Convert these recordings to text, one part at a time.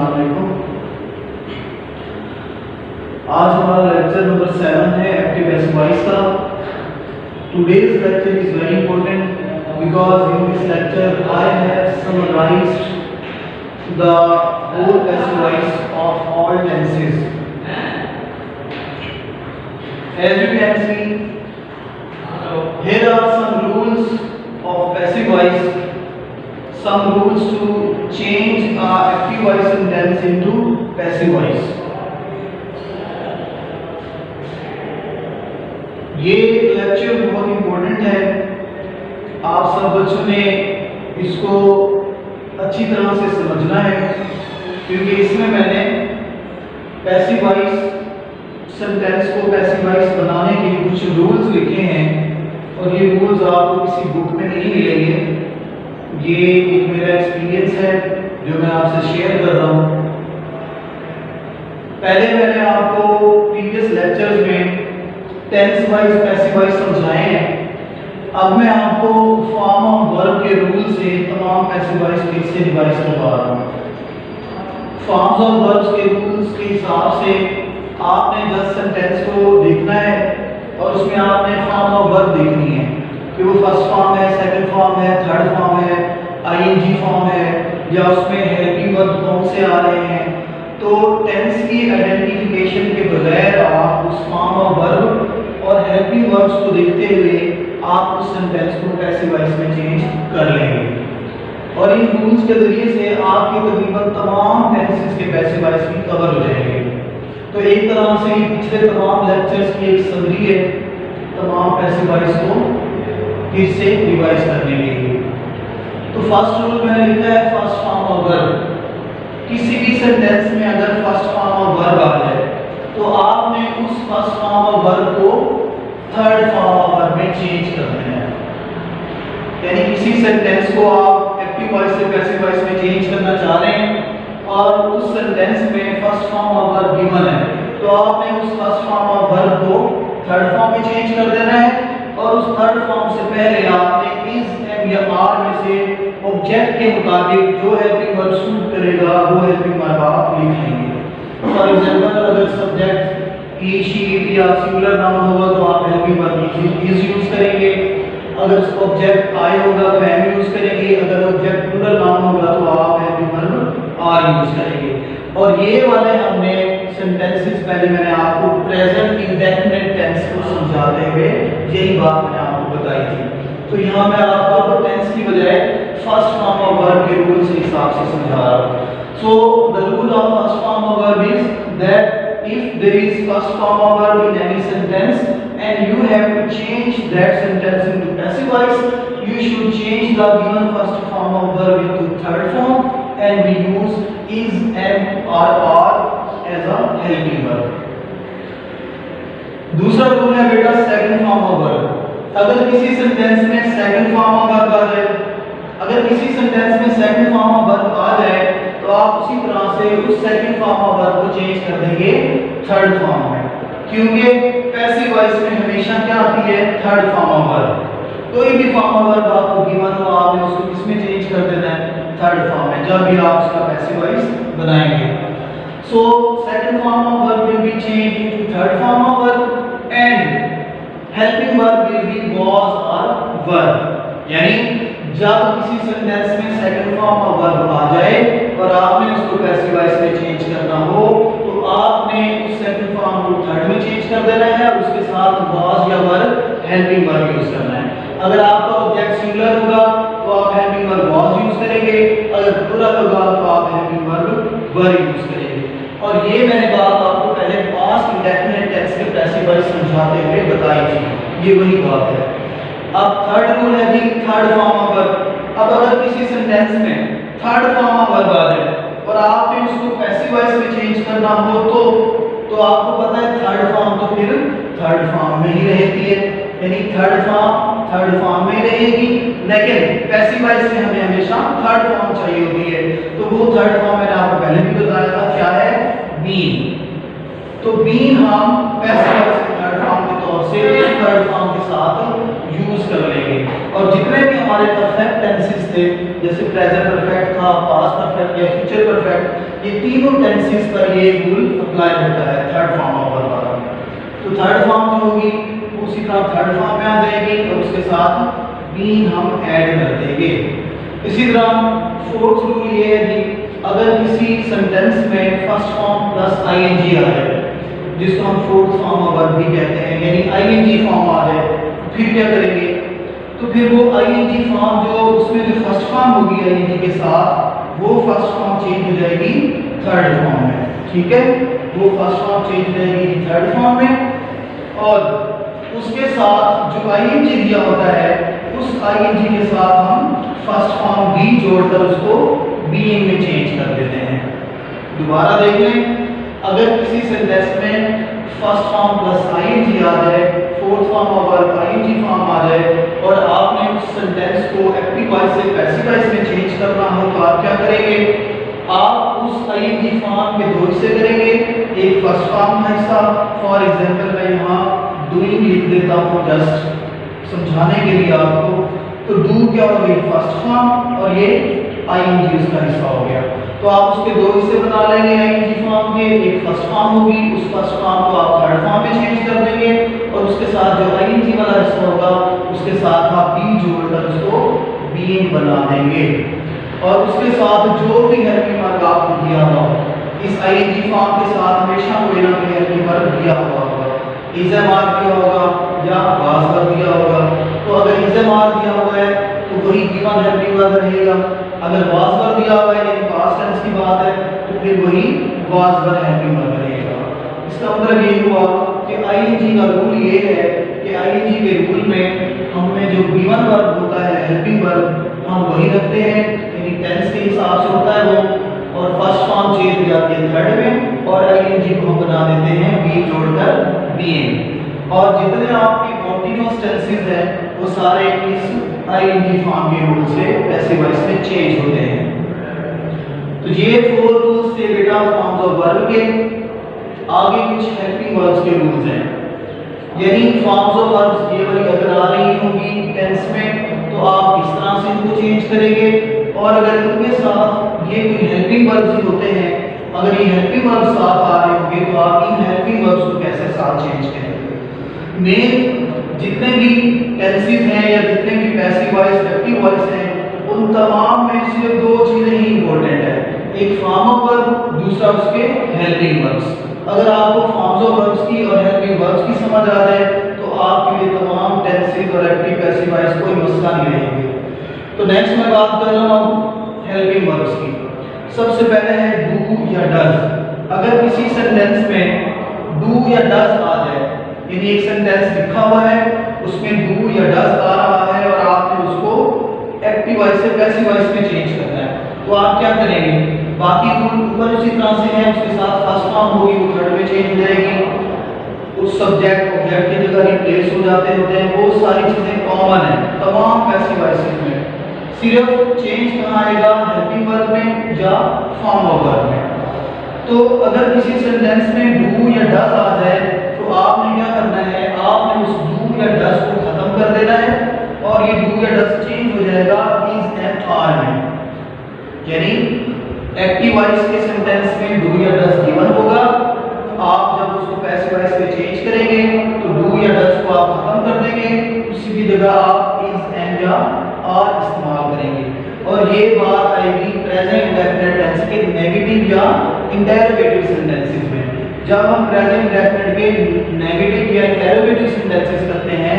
अस्सलाम वालेकुम। आज हमारा लेक्चर नंबर 7 है एक्टिव पैसिव वॉइस का। Today's lecture is very important because in this lecture I have summarized the whole passive voice of all tenses. As you can see, here are some rules of passive voice, some rules to change active voice sentence into passive voice. ये lecture बहुत important है, आप सब बच्चों ने इसको अच्छी तरह से समझना है क्योंकि इसमें मैंने पैसिव वॉइस सेंटेंस को पैसिव वॉइस बनाने के लिए कुछ रूल्स लिखे हैं और ये रूल्स आपको किसी बुक में नहीं मिलेंगे। ये एक मेरा एक्सपीरियंस है जो मैं आपसे शेयर कर रहा हूँ। पहले मैंने आपको प्रीवियस लेक्चर्स में टेंस वाइज पैसिव वॉइस समझाए हैं। अब मैं आपको फॉर्म ऑफ वर्ब के रूल से तमाम पैसिव वॉइस फिर से रिवाइज करवा रहा हूँ। फॉर्म्स ऑफ वर्ब्स के रूल्स के हिसाब से आपने जस्ट सेंटेंस को देखना है और उसमें आपने फॉर्म ऑफ वर्ब देखनी है कि वो फर्स्ट फॉर्म है, सेकंड फॉर्म है, थर्ड फॉर्म है, आईएनजी फॉर्म है या उसमें हेल्पिंग वर्ब कौन से आ रहे हैं। तो टेंस की आइडेंटिफिकेशन के बगैर आप उस फॉर्म ऑफ वर्ब और हेल्पिंग वर्ब्स को देखते हुए आप उस सेंटेंस को पैसिव वॉइस में चेंज कर लेंगे और इन रूल्स के जरिए से आपके तकरीबन तमाम टेंसेस के पैसिव वॉइस भी कवर हो जाएंगे। तो एक तरह से पिछले तमाम लेक्चर्स की एक समरी है तमाम पैसिव वॉइस को फिर से रिवाइज करने के लिए। तो फर्स्ट रूल मैंने लिखा है फर्स्ट फॉर्म ऑफ वर्ब। किसी भी सेंटेंस में अगर फर्स्ट फॉर्म ऑफ वर्ब आ जाए तो आपने उस फर्स्ट फॉर्म ऑफ वर्ब को थर्ड फॉर्म ऑफ वर्ब में चेंज कर देना है। यानी किसी सेंटेंस को आप एक्टिव वॉइस से पैसिव वॉइस में चेंज करना चाह रहे हैं और उस सेंटेंस में first form of verb given है तो आपने उस फर्स्ट फॉर्म ऑफ वर्ब को थर्ड फॉर्म में चेंज कर देना है और उस थर्ड फॉर्म से पहले आपने इज, एम या आर में से ऑब्जेक्ट के मुताबिक जो हेल्पिंग वर्ब सूट करेगा वो हेल्पिंग वर्ब आप लिख लेंगे। फॉर एग्जांपल अगर सब्जेक्ट ही, शी, इट या सिंगुलर नाउन होगा तो आप हेल्पिंग वर्ब इज यूज करेंगे। अगर ऑब्जेक्ट आई होगा तो एम यूज करेंगे। अगर ऑब्जेक्ट प्लूरल नाउन होगा तो आप हेल्पिंग वर्ब आर यूज करेंगे। और ये वाले हमने सेंटेंसेस पहले मैंने आपको प्रेजेंट इंडेफिनिट टेंस को समझाते हुए यही बात मैंने आपको बताई थी। तो यहाँ मैं आपको टेंस की बजाय फर्स्ट फॉर्म ऑफ वर्ब के रूल के हिसाब से समझा रहा हूँ। So the rule of first form of verb is that if there is first form of verb in any sentence and you have to change that sentence into passive voice, you should change the given first form of verb into third form and we use is, am or are as a helping verb. दूसरा rule है बेटा second form of verb. अगर किसी sentence में second form of verb आ जाए, अगर किसी sentence में सेकंड फॉर्म ऑफ वर्ब आ जाए तो आप उसी तरह से उस सेकंड फॉर्म ऑफ वर्ब को चेंज कर देंगे थर्ड फॉर्म में, क्योंकि पैसिव वॉइस में हमेशा क्या आती है थर्ड फॉर्म ऑफ वर्ब। कोई भी फॉर्म ऑफ वर्ब आपको गिवन हो आपने उसको किसमें चेंज कर देना है थर्ड फॉर्म में जब भी आप उसका पैसिव वॉइस बनाएंगे। So second form of verb will be changed into third form of verb and helping verb will be was और वर। यानी जब किसी सेंटेंस में सेकंड फॉर्म ऑफ वर्ब आ जाए और आपने उसको पैसिव वॉइस में चेंज करना हो तो आपने उस सेकंड फॉर्म को थर्ड में चेंज कर देना है और उसके साथ वाज या वर हेल्पिंग वर्ब यूज करना है। अगर आपका ऑब्जेक्ट सिंगुलर होगा तो आप हेल्पिंग वर्ब वाज यूज करेंगे, अगर प्लूरल होगा तो आप हेल्पिंग वर्ब वर यूज करेंगे। और ये मैंने बात आपको पहले पास्ट इंडेफिनिट टेंस के पैसिव वॉइस समझाते हुए बताई थी, ये वही बात है। अब थर्ड रूल है जी थर्ड फॉर्म ऑफ वर्ब। अब अगर किसी सेंटेंस में थर्ड फॉर्म ऑफ वर्ब आ जाए और आपने उसको पैसिव वॉइस में चेंज करना हो तो आपको पता है थर्ड फॉर्म तो फिर थर्ड फॉर्म में ही रहती है, यानी थर्ड फॉर्म में रहेगी, लेकिन पैसिव वॉइस में हमें हमेशा थर्ड फॉर्म चाहिए होती है। तो वो थर्ड फॉर्म मैंने आपको पहले भी बताया था क्या है बीन। तो बीन हम पैसिव वॉइस के थर्ड फॉर्म के तौर से थर्ड फॉर्म के साथ यूज कर लेंगे। और जितने भी हमारे परफेक्ट टेंसेस थे जैसे प्रेजेंट परफेक्ट था, पास्ट परफेक्ट या फ्यूचर परफेक्ट, ये तीनों टेंसेस पर ये रूल अप्लाई होता है थर्ड फॉर्म ऑफ वर्ब वाला। तो थर्ड फॉर्म जो होगी उसी तरह थर्ड फॉर्म में आ जाएगी और उसके साथ बीन हम ऐड कर देंगे। इसी तरह फोर्थ रूल ये है कि अगर किसी सेंटेंस में फर्स्ट फॉर्म प्लस आईएनजी आ जाए, जिसको हम फोर्थ फॉर्म ऑफ वर्ब भी कहते हैं, यानी आईएनजी फॉर्म आ जाए, तो फिर क्या करेंगे? तो फिर वो आईएनजी फॉर्म जो उसमें जो फर्स्ट फॉर्म होगी आईएनजी के साथ, वो फर्स्ट फॉर्म चेंज हो जाएगी थर्ड फॉर्म में। ठीक है, वो फर्स्ट फॉर्म चेंज हो जाएगी थर्ड फॉर्म में और उसके साथ जो आईएनजी दिया होता है उस आईएनजी के साथ हम फर्स्ट फॉर्म भी जोड़कर उसको बीइंग में चेंज कर देते हैं। दोबारा देख लें, अगर किसी सेंटेंस में फर्स्ट फॉर्म प्लस आईएनजी आ जाए, fourth form of verb ING form आ जाए और आपने उस सेंटेंस को एक्टिव वॉइस से पैसिव वॉइस में चेंज करना हो, तो आप क्या करेंगे? आप उस आईएनजी फॉर्म के दो हिस्से करेंगे, एक फर्स्ट फॉर्म का हिस्सा, फॉर एग्जांपल मैं यहाँ डूइंग लिख देता हूँ जस्ट समझाने के लिए आपको। तो डू क्या हो गई? फर्स्ट फॉर्म और ये आईएनजी उसका हिस्सा हो गया। तो आप उसके दो हिस्से बना लेंगे आईएनजी फॉर्म के, एक फर्स्ट फॉर्म होगी, उस फर्स्ट फॉर्म को आप थर्ड फॉर्म में चेंज कर देंगे और उसके साथ जो आईएनजी वाला हिस्सा होगा उसके साथ आप बी जोड़कर उसको बीइंग बना देंगे और उसके साथ जो भी हेल्पिंग वर्ब आपको दिया हुआ हो, इस आईएनजी फॉर्म के साथ हमेशा कोई ना कोई हेल्पिंग वर्ब दिया हुआ होगा। इज एम आर दिया होगा या वाज वर्ब दिया होगा। तो अगर इज एम आर दिया हुआ है तो वही गिवन हेल्पिंग वर्ब रहेगा। अगर वाज वर्ब दिया हुआ है यानी पास्ट टेंस की बात है तो फिर वही वाज वर्ब हेल्पिंग वर्ब रहेगा। इसका मतलब ये हुआ कि आईएनजी का रूल ये है कि आईएनजी के रूल में हमें जो गिवन वर्ब होता है हेल्पिंग वर्ब हम वही रखते हैं, यानी टेंस के हिसाब से होता है वो, और फर्स्ट फॉर्म चेंज हो जाती है थर्ड में और आईएनजी को हम बना देते हैं बी जोड़कर बीइंग। और जितने आपके कॉन्टिन्यूअस टेंसेस हैं वो सारे इस आईएनजी फॉर्म के रूल से पैसिव वॉइस में चेंज होते हैं। तो ये फोर रूल्स थे बेटा फॉर्म्स ऑफ वर्ब के। आगे कुछ हेल्पिंग वर्ब्स के रूल्स हैं, यानी फॉर्म्स ऑफ वर्ब्स ये वाली अगर आ रही होंगी टेंस में तो आप इस तरह से इनको चेंज करेंगे, और अगर इनके साथ ये कोई हेल्पिंग वर्ब्स ही होते हैं, अगर ये हेल्पिंग वर्ब्स साथ आ रहे होंगे तो आप इन हेल्पिंग वर्ब्स को कैसे साथ चेंज करेंगे। मेन जितने भी टेंसेस हैं या जितने भी पैसिव वॉइस एक्टिव वॉइस हैं उन तमाम में सिर्फ दो चीजें ही इंपॉर्टेंट है, एक फॉर्म ऑफ वर्ब, दूसरा उसके हेल्पिंग वर्ब्स। अगर आपको फॉर्म्स ऑफ वर्ब्स की और हेल्पिंग वर्ब्स की समझ आ जाए तो आपके लिए तमाम टेंसेस और एक्टिव पैसिव वॉइस कोई मसला नहीं रहेंगे। तो नेक्स्ट मैं बात कर रहा हूँ हेल्पिंग वर्ब्स की। सबसे पहले है डू या डज। अगर किसी सेंटेंस में डू या डज आ जाए, यानी एक सेंटेंस लिखा हुआ है उसमें डू या डज आ रहा है और आपने उसको एक्टिव वॉइस से पैसिव वॉइस में चेंज करना है, तो आप क्या करेंगे? बाकी रूल ऊपर उसी तरह से है, उसके साथ फर्स्ट फॉर्म होगी वो थर्ड में चेंज हो जाएगी, उस सब्जेक्ट ऑब्जेक्ट की जगह रिप्लेस हो जाते होते हैं, वो सारी चीजें कॉमन है तमाम पैसिव वॉइस में। सिर्फ चेंज कहाँ आएगा? हेल्पिंग वर्ब में या फॉर्म ऑफ वर्ब में। तो अगर किसी सेंटेंस में डू या डज आ जाए तो आपने क्या करना है? आपने उस डू या डज को खत्म कर देना है और ये डू या डज चेंज हो जाएगा इज एंड आर में, यानी एक्टिव वॉइस के सेंटेंस में डू या डज गिवन होगा, आप जब उसको पैसिव वॉइस में चेंज करेंगे तो डू या डज को आप खत्म कर देंगे, उसी की जगह आप इज एंड या आर इस्तेमाल करेंगे। और ये बात आएगी प्रेजेंट इंडेफिनिट टेंस के नेगेटिव या इंटरोगेटिव सेंटेंसेस में। जब हम प्रेजेंट इंडेफिनिट के नेगेटिव या इंटरोगेटिव सेंटेंसेस करते हैं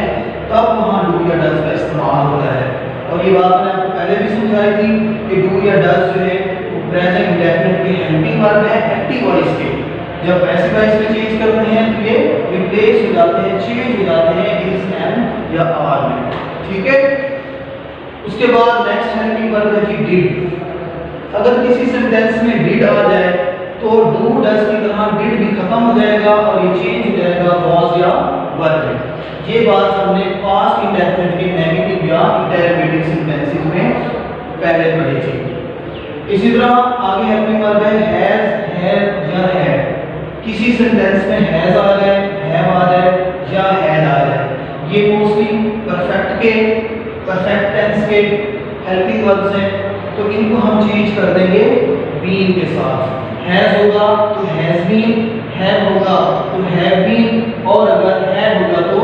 तब वहां डू या डज का इस्तेमाल होता है। और ये बात मैंने आपको पहले भी समझाई थी कि डू या डज जो है वो प्रेजेंट इंडेफिनिट के हेल्पिंग वर्ब है एक्टिव वॉइस के। जब पैसिव वॉइस में चेंज करते हैं तो ये रिप्लेस हो जाते हैं, चेंज हो जाते हैं इज एंड या आर में। ठीक है, उसके बाद नेक्स्ट हेल्पिंग वर्ब है कि डिड। अगर किसी सेंटेंस में डिड आ जाए तो डू डज की तरह डिड भी खत्म हो जाएगा और ये चेंज हो जाएगा वाज या वर में। ये बात हमने पास्ट इंडेफिनिट के नेगेटिव या इंटरोगेटिव सेंटेंसेस में पहले पढ़ी थी। इसी तरह आगे हेल्पिंग वर्ब है हैज, हैड या हैड। किसी सेंटेंस में हैज आ जाए, हैव आ जाए या हैड आ जाए, ये मोस्टली परफेक्ट टेंस के हेल्पिंग वर्ब्स हैं। तो इनको हम चेंज कर देंगे बीन के साथ। हैज होगा तो हैज बीन, हैव होगा तो हैव बीन, और अगर हैड होगा तो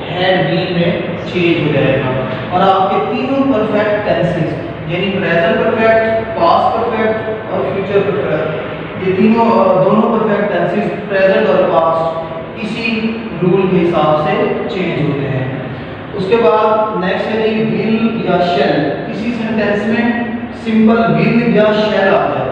हैड बीन में चेंज हो जाएगा। और आपके तीनों परफेक्ट टेंसेस यानी प्रेजेंट परफेक्ट, पास्ट परफेक्ट और फ्यूचर परफेक्ट, ये तीनों दोनों परफेक्ट टेंसेस प्रेजेंट और पास्ट इसी रूल के हिसाब से चेंज होते हैं। उसके बाद नेक्स्ट है जी विल या शैल। किसी सेंटेंस में सिंपल विल या शैल आता है।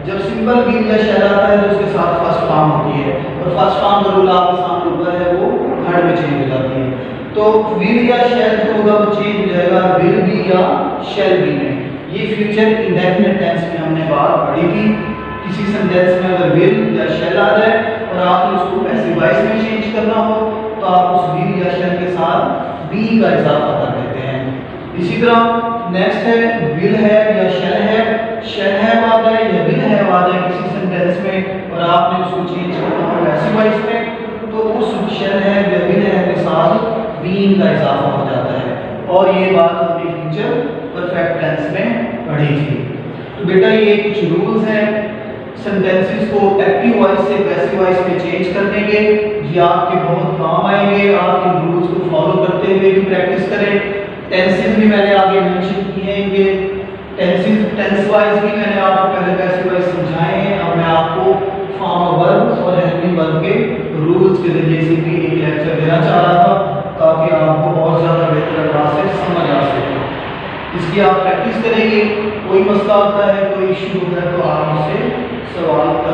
जब सिंपल विल या शैल आता है तो उसके साथ फर्स्ट फॉर्म होती है, और फर्स्ट फॉर्म का रूल आपके सामने ऊपर है, वो थर्ड में चेंज हो जाती है। तो विल या शैल जो होगा वो चेंज हो जाएगा विल बी या शैल बी में। ये फ्यूचर इंडेफिनिट टेंस में हमने बात पढ़ी थी। किसी सेंटेंस में अगर विल या शैल आ जाए और आपने उसको पैसिव वॉइस में चेंज करना हो तो आप उस विल या शैल के साथ बी का इजाफा कर देते हैं। इसी तरह नेक्स्ट है विल है या शैल है। शैल है आ जाए या विल है आ जाए किसी सेंटेंस में और आपने उसको चेंज करना हो पैसिव वॉइस में, तो उस शैल है या विल है के साथ बीइंग का इजाफा हो जाता है। और ये बात हमने फ्यूचर परफेक्ट टेंस में पढ़ी थी। तो बेटा ये कुछ रूल्स हैं सेंटेंसेस को एक्टिव वॉइस से पैसिव वॉइस में चेंज करने के, ये आपके बहुत काम आएंगे। आप इन रूल्स को फॉलो करते हुए भी प्रैक्टिस करें। टेंसेस भी मैंने आगे मेंशन किए हैं, ये टेंस वाइज भी मैंने आपको पहले पैसिव वॉइस समझाए हैं। अब मैं आपको फॉर्म वर्ब और हेल्पिंग वर्ब के रूल्स के जरिए से भी एक लेक्चर देना चाह रहा था ताकि आपको और ज़्यादा बेहतर अंदाज से समझ आ सके। इसकी आप प्रैक्टिस करेंगे। कोई मसला होता है, कोई इश्यू होता है तो आप मुझसे सवाल कर